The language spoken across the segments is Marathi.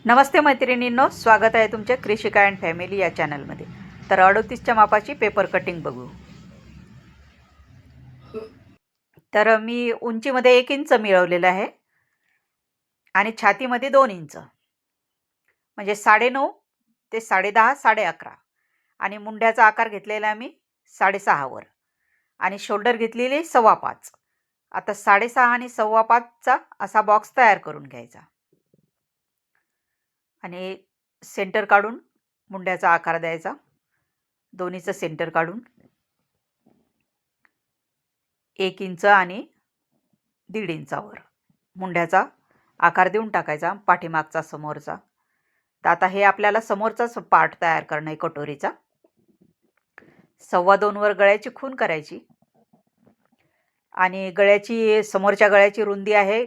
नमस्ते मैत्रिणींनो, स्वागत आहे तुमच्या कृषिका अँड फॅमिली या चॅनलमध्ये। तर 38च्या मापाची पेपर कटिंग बघू। तर मी उंचीमध्ये 1 इंच मिळवलेलं आहे आणि छातीमध्ये 2 इंच, म्हणजे 9.5 ते 10.5 11.5 आणि मुंड्याचा आकार घेतलेला मी 6.5 वर आणि शोल्डर घेतलेली 5.25। आता 6.5 आणि 5.25चा असा बॉक्स तयार करून घ्यायचा आणि सेंटर काढून मुंड्याचा आकार द्यायचा। दोन्हीचं सेंटर काढून 1 इंच आणि 1.5 इंचावर मुंड्याचा आकार देऊन टाकायचा, पाठीमागचा समोरचा। तर आता हे आपल्याला समोरचाच पार्ट तयार करणं आहे कटोरीचा। 2.25 वर गळ्याची खून करायची आणि गळ्याची समोरच्या गळ्याची रुंदी आहे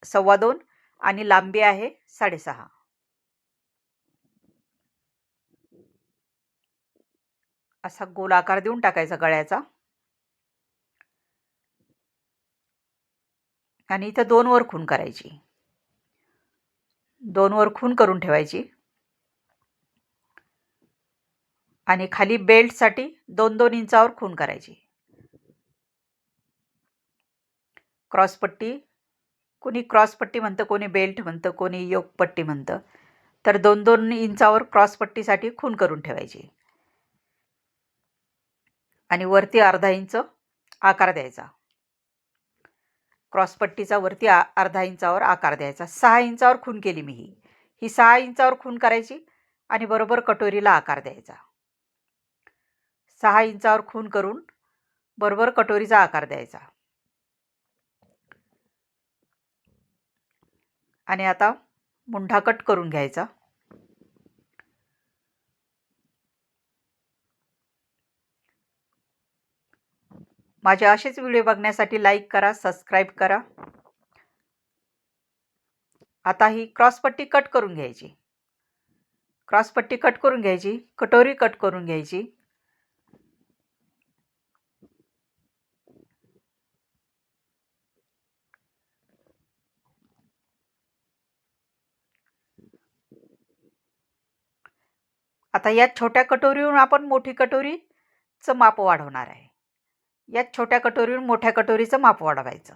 2.25 आणि लांबी आहे 6.5। असा गोल आकार देऊन टाकायचा गळ्याचा आणि इथं 2 वर खून करायची, 2 वर खून करून ठेवायची आणि खाली बेल्टसाठी 2-2 इंचावर खून करायची। क्रॉसपट्टी, कोणी क्रॉसपट्टी म्हणतं, कोणी बेल्ट म्हणतं, कोणी योकपट्टी म्हणतं। तर 2-2 इंचावर क्रॉसपट्टीसाठी खून करून ठेवायची आणि वरती 1/2 इंच आकार द्यायचा। क्रॉसपट्टीचा वरती 1/2 इंचावर आकार द्यायचा। 6 इंचावर खून केली मी ही 6 इंचावर खून करायची आणि बरोबर कटोरीला आकार द्यायचा। 6 इंचावर खून करून बरोबर कटोरीचा आकार द्यायचा आणि आता मुंढा कट करून घ्यायचा। माझे असेच व्हिडिओ बघण्यासाठी लाईक करा, सबस्क्राईब करा। आता ही क्रॉसपट्टी कट करून घ्यायची, क्रॉसपट्टी कट करून घ्यायची, कटोरी कट करून घ्यायची। आता या छोट्या कटोरीवरून आपण मोठी कटोरीचं माप वाढवणार आहे। या छोट्या कटोरीवरून मोठ्या कटोरीचं माप वाढवायचं।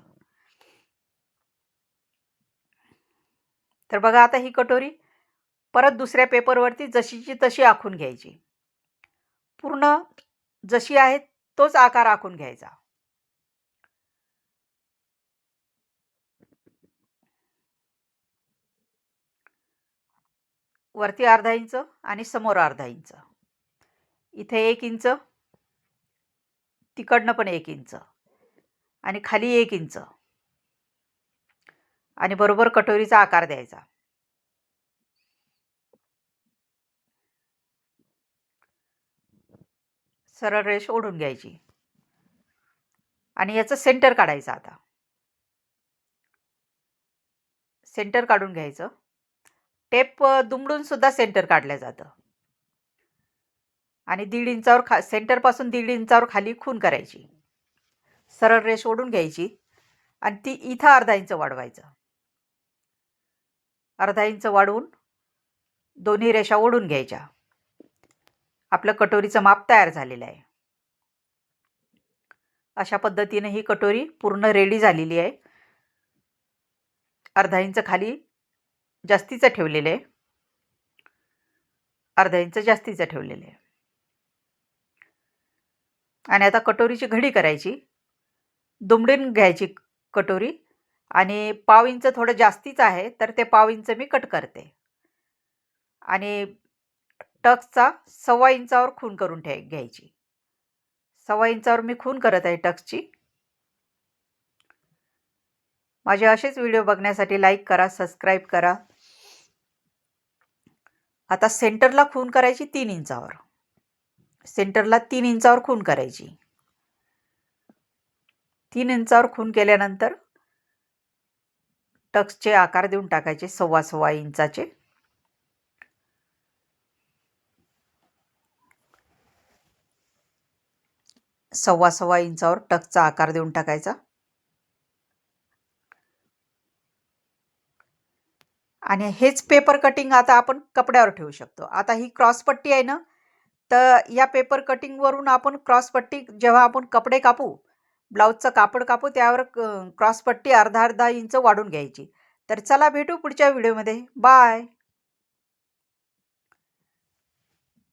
तर बघा, आता ही कटोरी परत दुसऱ्या पेपरवरती जशीची तशी आखून घ्यायची। पूर्ण जशी आहे तोच आकार आखून घ्यायचा। वरती 1/2 इंच आणि समोर 1/2 इंच, इथे 1 इंच, तिकडनं पण 1 इंच आणि खाली 1 इंच आणि बरोबर कटोरीचा आकार द्यायचा। सरळ रेष ओढून घ्यायची आणि याचं सेंटर काढायचं। आता सेंटर काढून घ्यायचं। टेप दुमडून सुद्धा सेंटर काढलं जातं आणि 1.5 इंचावर सेंटरपासून 1.5 इंचावर खाली खून करायची। सरळ रेष ओढून घ्यायची आणि ती इथं 1/2 इंच वाढवायचं। 1/2 इंच वाढवून दोन्ही रेषा ओढून घ्यायच्या। आपलं कटोरीचं माप तयार झालेलं आहे। अशा पद्धतीने ही कटोरी पूर्ण रेडी झालेली आहे। 1/2 इंच खाली जास्तीचं ठेवलेलं आहे, 1/2 इंच जास्तीचं ठेवलेलं आहे आणि आता कटोरीची घडी करायची। दुमडून घ्यायची कटोरी आणि 1/2 इंच थोडं जास्तीचं आहे, तर ते 1/2 इंच मी कट करते आणि टक्सचा 1.25 इंचावर खून करून घ्यायची। 1.25 इंचावर मी खून करत आहे टक्सची। माझे असेच व्हिडिओ बघण्यासाठी लाईक करा, सबस्क्राईब करा। आता सेंटरला खून करायची 3 इंचावर, सेंटरला 3 इंचावर खून करायची। 3 इंचावर खून केल्यानंतर टक्सचे आकार देऊन टाकायचे 1.25 इंचाचे। सव्वा इंचावर टक्सचा आकार देऊन टाकायचा आणि हेच पेपर कटिंग आता आपण कपड्यावर ठेवू शकतो. आता ही क्रॉस पट्टी आहे ना, तर या पेपर कटिंगवरून आपण क्रॉस पट्टी जेव्हा आपण कपडे कापू, ब्लाउजचं कापड कापू त्यावर क्रॉस पट्टी अर्धा-अर्धा इंच वाढवून घ्यायची. तर चला भेटू पुढच्या व्हिडिओमध्ये. बाय.